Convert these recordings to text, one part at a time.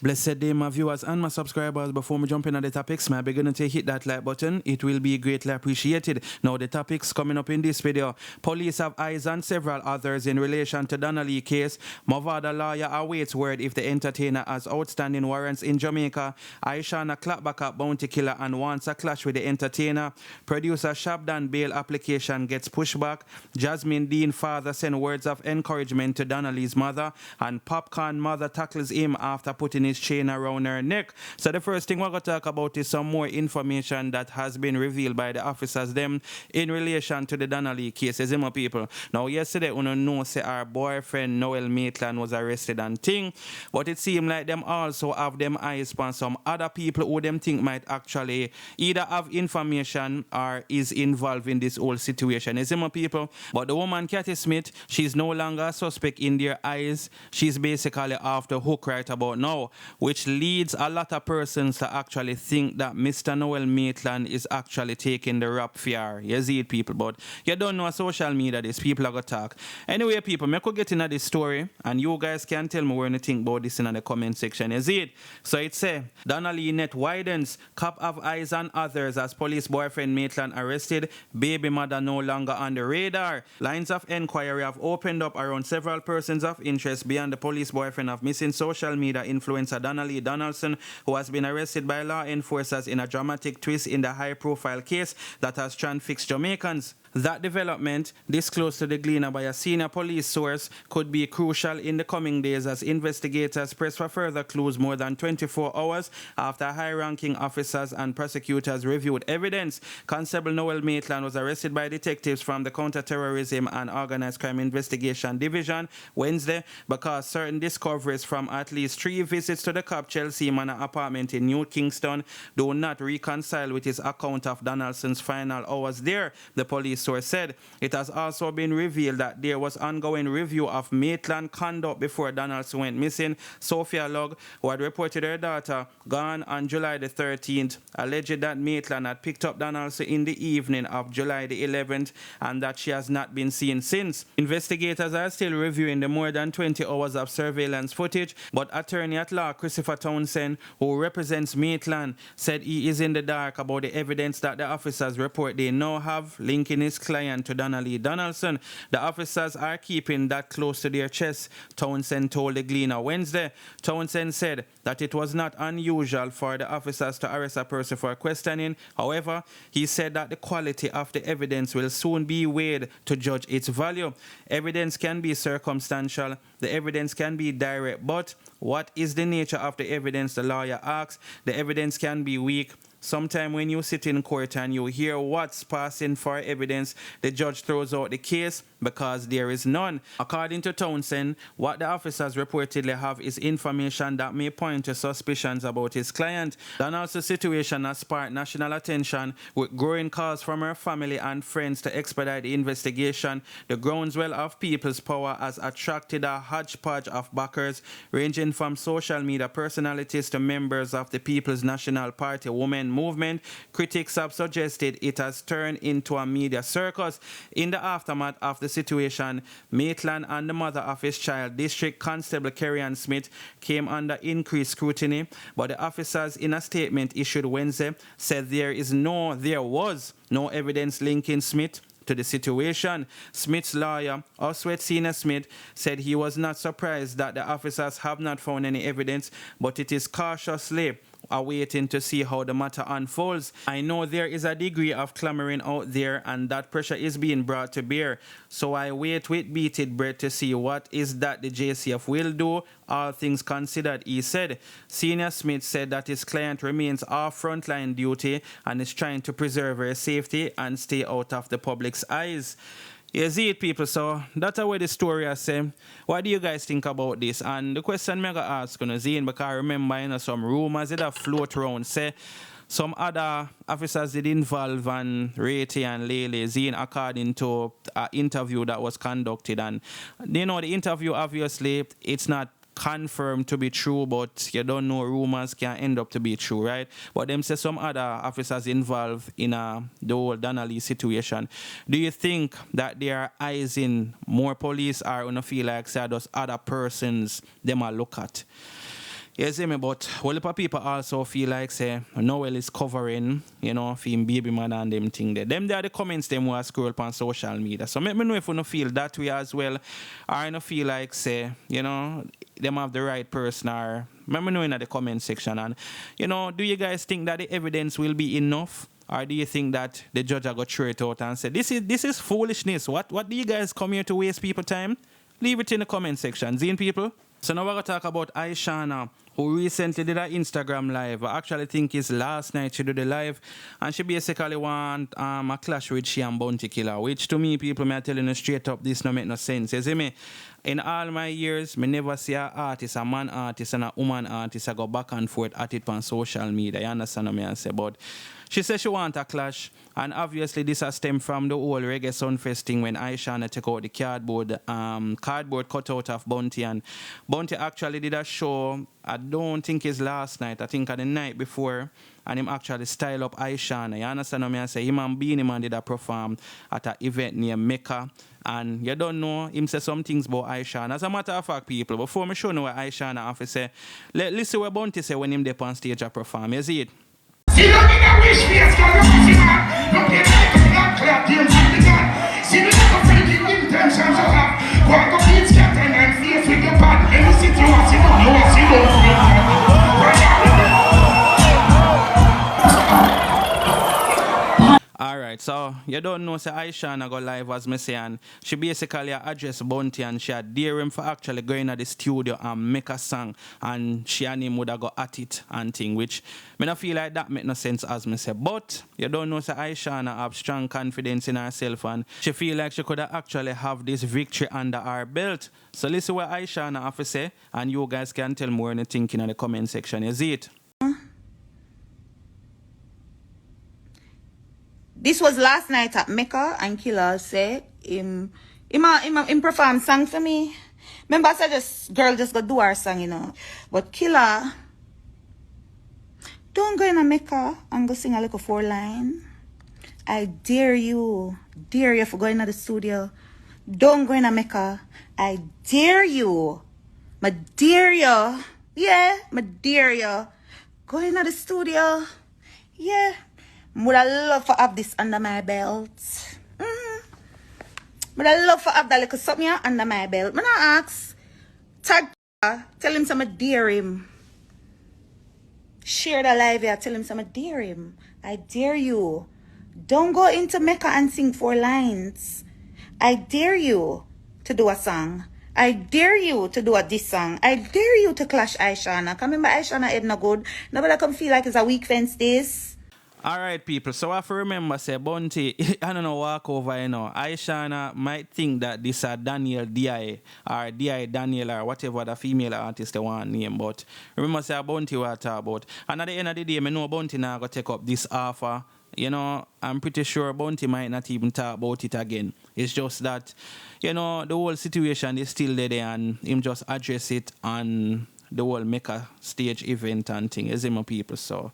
Blessed day, my viewers and my subscribers. Before me jump in on the topics, may I begin to hit that like button. It will be greatly appreciated. Now, the topics coming up in this video. Police have eyes on several others in relation to Donna-Lee case. Mavado lawyer awaits word if the entertainer has outstanding warrants in Jamaica. Ishawna clap back at bounty killer and wants a clash with the entertainer. Producer Shabdan bail application gets pushed back. Jasmine Dean father send words of encouragement to Donna-Lee's mother. And Popcaan mother tackles him after putting his chain around her neck. So the first thing we're going to talk about is some more information that has been revealed by the officers them in relation to the Donna-Lee cases, my people. Now yesterday we know say our boyfriend Noel Maitland was arrested and thing, but it seemed like them also have them eyes on some other people who them think might actually either have information or is involved in this whole situation, my people. But the woman Cathy Smith, she's no longer a suspect in their eyes. She's basically off the hook right about now, which leads a lot of persons to actually think that Mr. Noel Maitland is actually taking the rap fear. You see it, people, but you don't know social media, these people are going to talk. Anyway, people, I could get into this story, and you guys can tell me what you think about this in the comment section. You see it? So it says, Donna-Lee net widens, cop have eyes on others as police boyfriend Maitland arrested, baby mother no longer on the radar. Lines of inquiry have opened up around several persons of interest beyond the police boyfriend of missing social media influencer Donna-Lee Donaldson, who has been arrested by law enforcers in a dramatic twist in the high-profile case that has transfixed Jamaicans. That development, disclosed to the Gleaner by a senior police source, could be crucial in the coming days as investigators press for further clues more than 24 hours after high-ranking officers and prosecutors reviewed evidence. Constable Noel Maitland was arrested by detectives from the Counter-Terrorism and Organized Crime Investigation Division Wednesday because certain discoveries from at least 3 visits to the Cop Chelsea Manor apartment in New Kingston do not reconcile with his account of Donaldson's final hours there, the police source said. It has also been revealed that there was ongoing review of Maitland conduct before Donaldson went missing. Sophia Lugg, who had reported her daughter gone on July the 13th, alleged that Maitland had picked up Donaldson in the evening of July the 11th and that she has not been seen since. Investigators are still reviewing the more than 20 hours of surveillance footage, but attorney at law Christopher Townsend, who represents Maitland, said he is in the dark about the evidence that the officers report they now have linking his client to Donna-Lee Donaldson. The officers are keeping that close to their chest, Townsend told the Gleaner Wednesday. Townsend said that it was not unusual for the officers to arrest a person for questioning. However, he said that the quality of the evidence will soon be weighed to judge its value. Evidence can be circumstantial, the evidence can be direct, but what is the nature of the evidence, the lawyer asks. The evidence can be weak. Sometime when you sit in court and you hear what's passing for evidence, the judge throws out the case because there is none. According to Townsend, what the officers reportedly have is information that may point to suspicions about his client. Donaldson's situation has sparked national attention, with growing calls from her family and friends to expedite the investigation. The groundswell of people's power has attracted a hodgepodge of backers, ranging from social media personalities to members of the People's National Party women movement. Critics have suggested it has turned into a media circus. In the aftermath of the situation, Maitland and the mother of his child, District Constable Kerry-Ann Smith, came under increased scrutiny, but the officers in a statement issued Wednesday said there was no evidence linking Smith to the situation. Smith's lawyer, Oswald Senior Smith, said he was not surprised that the officers have not found any evidence, but it is cautiously awaiting to see how the matter unfolds. I know there is a degree of clamoring out there and that pressure is being brought to bear, so I wait with bated breath to see what is that the JCF will do, all things considered, he said. Senior Smith said that his client remains off frontline duty and is trying to preserve her safety and stay out of the public's eyes. You see it, people, so that's the way the story I say. What do you guys think about this? And the question I'm going to ask, Zine, because I remember some rumors that have float around, say some other officers did involve and Rati and Lele, Zine, according to an interview that was conducted. And, the interview, obviously, it's not confirmed to be true, but you don't know, rumors can end up to be true, right? But them say some other officers involved in the whole Donna-Lee situation. Do you think that there are eyes in more police, or you feel like say those other persons them are look at? You see me, but whole heap of people also feel like say Noel is covering, you know, for him baby man and them thing there. Them there are the comments them who scroll up on social media. So make me know if you don't feel that way as well. Or you don't feel like say, you know, them have the right person or let me know in the comment section. And you know, do you guys think that the evidence will be enough? Or do you think that the judge will go throw it out and say this is foolishness? What do you guys come here to waste people time? Leave it in the comment section. Zine people. So now we're going to talk about Ishawna, who recently did an Instagram live. I actually think it's last night she did the live. And she basically want a clash with she and B0UNTY Killer, which to me, people may telling you straight up, this no make no sense. You see me? In all my years, me never see an artist, a man artist and a woman artist, I go back and forth at it on social media. You understand what I say? But she said she want a clash, and obviously this has stemmed from the whole Reggae Sunfest thing when Ishawna took out the cardboard cutout of B0UNTY, and B0UNTY actually did a show, I don't think it's last night, I think the night before, and him actually style up Ishawna. You understand what I say? Him and Beanie Man did a perform at an event near Mecca, and you don't know, him say some things about Ishawna. As a matter of fact, people, before me show you what Ishawna have to say, listen what B0UNTY say when him there on stage a perform. You see it? See don't need a wish face, cause you see that. Don't get like a black cloud, deal with the gun. See the little freaking intentions you have. Go and go beat scatter and face with your pad. Any situation, you want see Alright, so you don't know say Ishawna go live as me say, and she basically addressed B0UNTY and she had dare him for actually going to the studio and make a song, and she and him would have go at it and thing, which me not feel like that make no sense as me say. But you don't know say Ishawna have strong confidence in herself and she feel like she could actually have this victory under her belt. So listen what Ishawna have to say, and you guys can tell more in the thinking in the comment section. You see it? This was last night at Mecca, and Killer said him perform song for me. Remember I said this girl just go do her song, you know. But Killer, don't go in a Mecca and go sing a little 4-line. I dare you for going to the studio. Don't go in a Mecca. I dare you. I dare you. Yeah, I dare you. Go in the studio. Yeah. Would I love to have this under my belt? Would I love to have that little something under my belt? I'm not ask. Tag, tell him some dare him. Share the live here, tell him some dare him. I dare you. Don't go into Mecca and sing 4 lines. I dare you to do a song. I dare you to do a diss song. I dare you to clash Ishawna. Come remember Ishawna head no good. Nobody come feel like it's a weak fence this. Alright, people, so I have to remember, say, B0UNTY, I don't know, walk over, you know. Ishawna might think that this is Daniel D.I. or D.I. Daniel or whatever the female artist they want name, but remember, say, B0UNTY what I talk about. And at the end of the day, I know B0UNTY now going to take up this offer. You know, I'm pretty sure B0UNTY might not even talk about it again. It's just that, you know, the whole situation is still there and him just address it on the whole Mecca stage event and thing, is my people, so...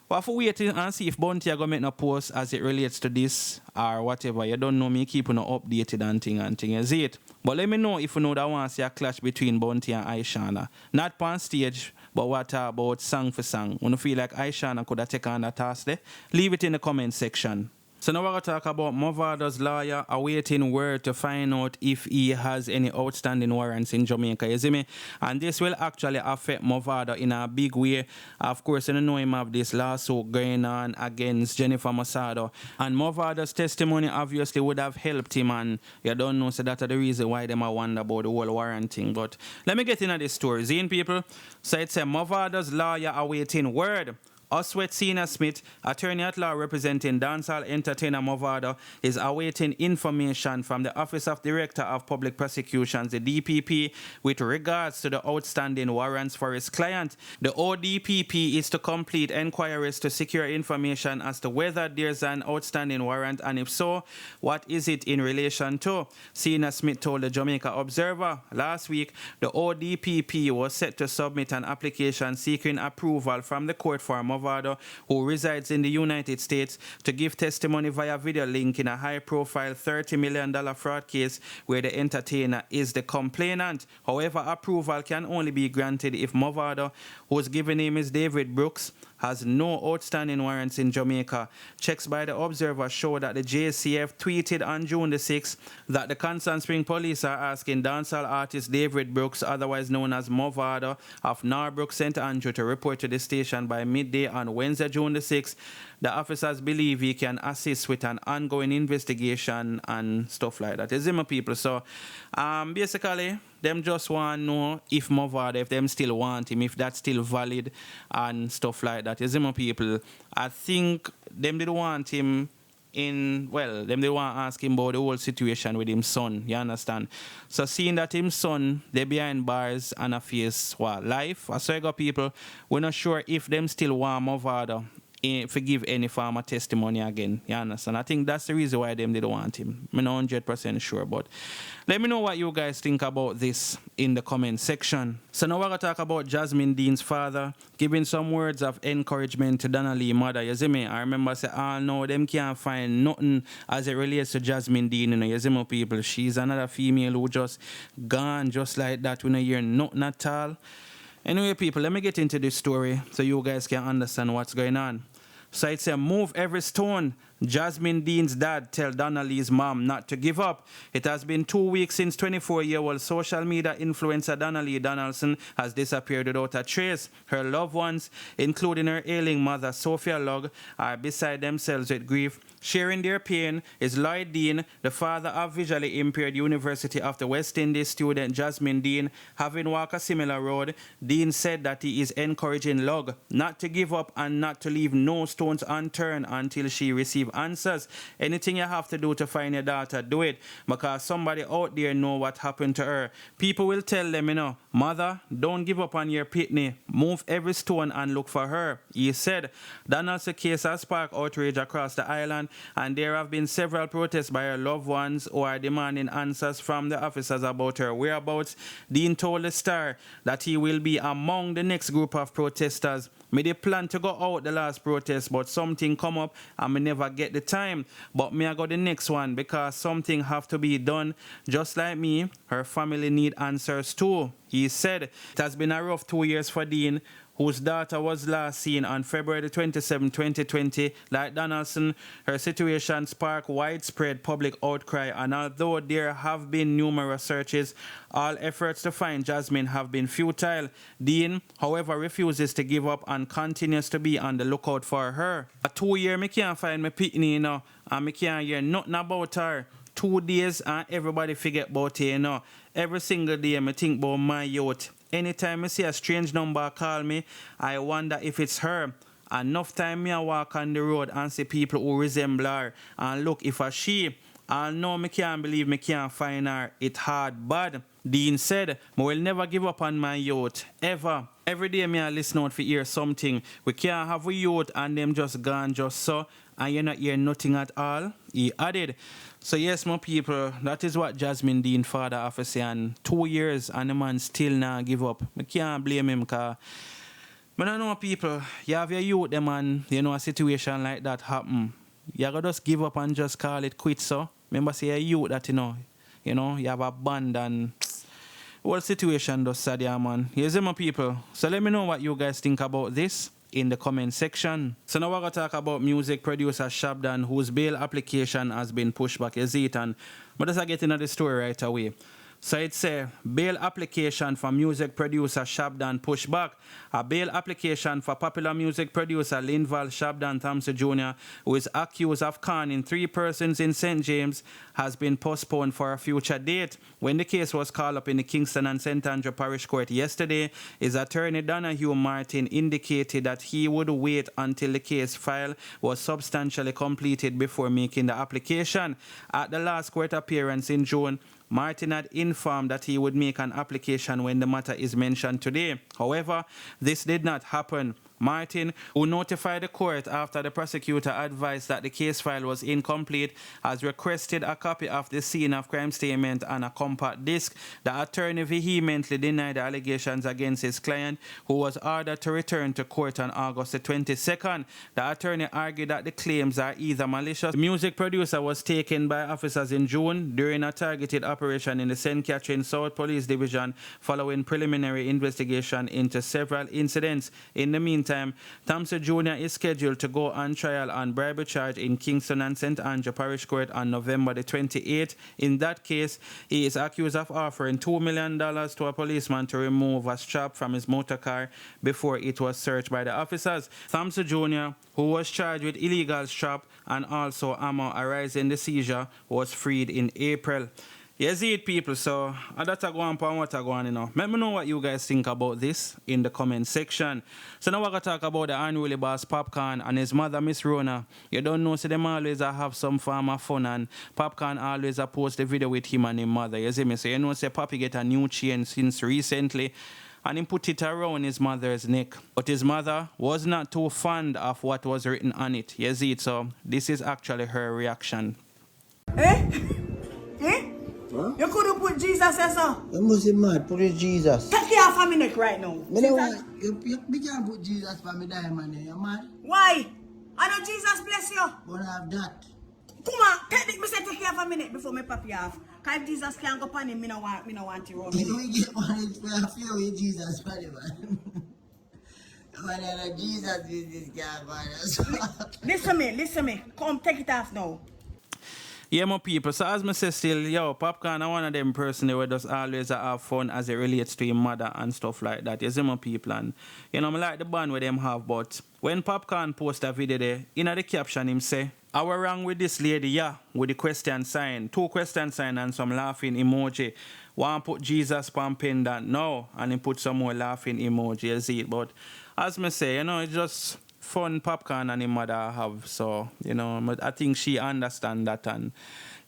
But for waiting and see if B0UNTY are going to make no post as it relates to this or whatever. You don't know me keeping updated and thing, you see it? But let me know if you know that want to see a clash between B0UNTY and Ishawna. Not on stage, but what about song for song. When you feel like Ishawna could have taken on that task there, leave it in the comment section. So now we're going to talk about Mavado's lawyer awaiting word to find out if he has any outstanding warrants in Jamaica, you see me? And this will actually affect Mavado in a big way. Of course, you know him have this lawsuit going on against Jennifer Masado. And Mavado's testimony obviously would have helped him, and you don't know, so that's the reason why them are wonder about the whole warrant thing. But let me get into this story. Zine people, so it's a Mavado's lawyer awaiting word. Oswet Senior Smith, attorney at law representing dancehall entertainer Mavado, is awaiting information from the Office of Director of Public Prosecutions, the DPP, with regards to the outstanding warrants for his client. The ODPP is to complete inquiries to secure information as to whether there's an outstanding warrant, and if so, what is it in relation to? Senior Smith told the Jamaica Observer last week the ODPP was set to submit an application seeking approval from the court for Mavado, who resides in the United States, to give testimony via video link in a high-profile $30 million fraud case where the entertainer is the complainant. However, approval can only be granted if Mavado, whose given name is David Brooks, has no outstanding warrants in Jamaica. Checks by the Observer show that the JCF tweeted on June the 6th that the Constant Spring police are asking dancehall artist David Brooks, otherwise known as Mavado, of Norbrook, St. Andrew, to report to the station by midday on Wednesday, June the 6th. The officers believe he can assist with an ongoing investigation and stuff like that. You see, my people? So, basically, them just want to know if Mavado, if them still want him, if that's still valid and stuff like that. You see, my people? I think them did want him them they want to ask him about the whole situation with his son, you understand? So seeing that his son, they behind bars and a face, life, I say, people, we're not sure if them still want Mavado forgive any form of testimony again, you understand? I think that's the reason why them didn't want him. I'm not 100% sure, but let me know what you guys think about this in the comment section. So now we're going to talk about Jasmine Dean's father giving some words of encouragement to Donna-Lee mother. You see me? I remember say, no, them can't find nothing as it relates to Jasmine Dean, you know, you see me, people? She's another female who just gone just like that. We don't hear nothing at all. Anyway, people, let me get into this story so you guys can understand what's going on. So it said, move every stone. Jasmine Dean's dad tell Donna-Lee's mom not to give up. It has been 2 weeks since 24-year-old social media influencer Donna-Lee Donaldson has disappeared without a trace. Her loved ones, including her ailing mother Sophia Lugg, are beside themselves with grief. Sharing their pain is Lloyd Dean, the father of visually impaired University of the West Indies student Jasmine Dean. Having walked a similar road, Dean said that he is encouraging Lugg not to give up and not to leave no stones unturned until she receives answers. Anything you have to do to find your daughter, do it, because somebody out there know what happened to her. People will tell them, you know, mother, don't give up on your pitney. Move every stone and look for her, he said. Donaldson's case has sparked outrage across the island, and there have been several protests by her loved ones who are demanding answers from the officers about her whereabouts. Dean told the Star that he will be among the next group of protesters. Me they plan to go out the last protest, but something come up and me never get the time. But me I go the next one because something have to be done. Just like me, her family need answers too, he said. It has been a rough 2 years for Dean, whose daughter was last seen on February 27, 2020. Like Donaldson, her situation sparked widespread public outcry, and although there have been numerous searches, all efforts to find Jasmine have been futile. Dean, however, refuses to give up and continues to be on the lookout for her. A 2 year, me can't find my pitney, you know, and me can't hear nothing about her. 2 days and everybody forget about her, you know. Every single day, me think about my youth. Anytime I see a strange number call me, I wonder if it's her. Enough time me I walk on the road and see people who resemble her and look if it's she. I know me can't believe me can't find her. It hard bad. Dean said, I will never give up on my youth, ever. Every day me I listen out to hear something. We can't have a youth and them just gone just so, and you not hear nothing at all, he added. So yes, my people, that is what Jasmine Dean father have to say, and 2 years and the man still not give up. I can't blame him, because I don't know, people, you have your youth them and you know a situation like that happen. You gotta just give up and just call it quits, so. Remember say a youth that you have a band and whole situation just sad, yeah, man. You see, my people. So let me know what you guys think about this in the comment section. So now we're going to talk about music producer Shabdan, whose bail application has been pushed back. You see it, and but let's get into the story right away. So it's a bail application for music producer Shabdan pushed back. A bail application for popular music producer Linval Shabdan Thompson Jr., who is accused of conning 3 persons in St. James, has been postponed for a future date. When the case was called up in the Kingston and St. Andrew Parish Court yesterday, his attorney Donahue Martin indicated that he would wait until the case file was substantially completed before making the application. At the last court appearance in June, Martin had informed that he would make an application when the matter is mentioned today. However, this did not happen. Martin, who notified the court after the prosecutor advised that the case file was incomplete, has requested a copy of the scene of crime statement and a compact disc. The attorney vehemently denied the allegations against his client, who was ordered to return to court on August the 22nd. The attorney argued that the claims are either malicious. The music producer was taken by officers in June during a targeted operation in the St. Catherine South Police Division following preliminary investigation into several incidents. In the meantime, Thompson Jr. is scheduled to go on trial on bribery charge in Kingston and St. Andrew Parish Court on November the 28th. In that case, he is accused of offering $2 million to a policeman to remove a strap from his motor car before it was searched by the officers. Thompson Jr., who was charged with illegal strap and also ammo arising the seizure, was freed in April. You see it, people, so that's a go on and what I go on, you know. Let me know what you guys think about this in the comment section. So now we're going to talk about the unruly boss Popcaan and his mother, Miss Rona. You don't know, so them always have some form of fun, and Popcaan always post the video with him and his mother, you see me? So you know, say Poppy get a new chain since recently, and he put it around his mother's neck. But his mother was not too fond of what was written on it, you see it? So this is actually her reaction. Eh? Eh? Huh? You couldn't put Jesus as a... You must be mad, put it Jesus. Take care of my neck right now. Me don't want, you can't put Jesus for me diamond, you mad? Why? I know Jesus bless you. But I have that. Come on, take care of a minute before me pop you off. Cause if Jesus can't go on him, me no want to run. You don't get one for a few with Jesus, man. But Jesus is this guy, man. Listen me. Come, take it off now. Yeah, my people. So as I say still, yo, Popcaan are one of them person who just always have fun as it relates to his mother and stuff like that. You see my people, and you know, I like the band with them have, but when Popcaan post a video there, in the caption him say, "I was wrong with this lady, yeah," with the question sign, 2 question sign and some laughing emoji. One put Jesus pan pendant, no, and he put some more laughing emoji, you see it. But as I say, you know, it's just fun Popcaan and his mother have, so you know, I think she understand that, and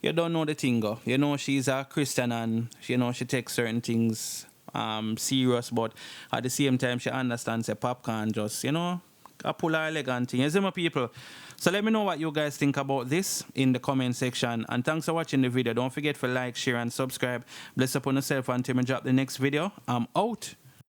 you don't know the thing, go. You know, she's a Christian and you know she takes certain things serious, but at the same time she understands that Popcaan just, you know, a pull her elegant thing. You see my people? So let me know what you guys think about this in the comment section, and thanks for watching the video. Don't forget to like, share and subscribe. Bless upon yourself until I drop the next video. I'm out.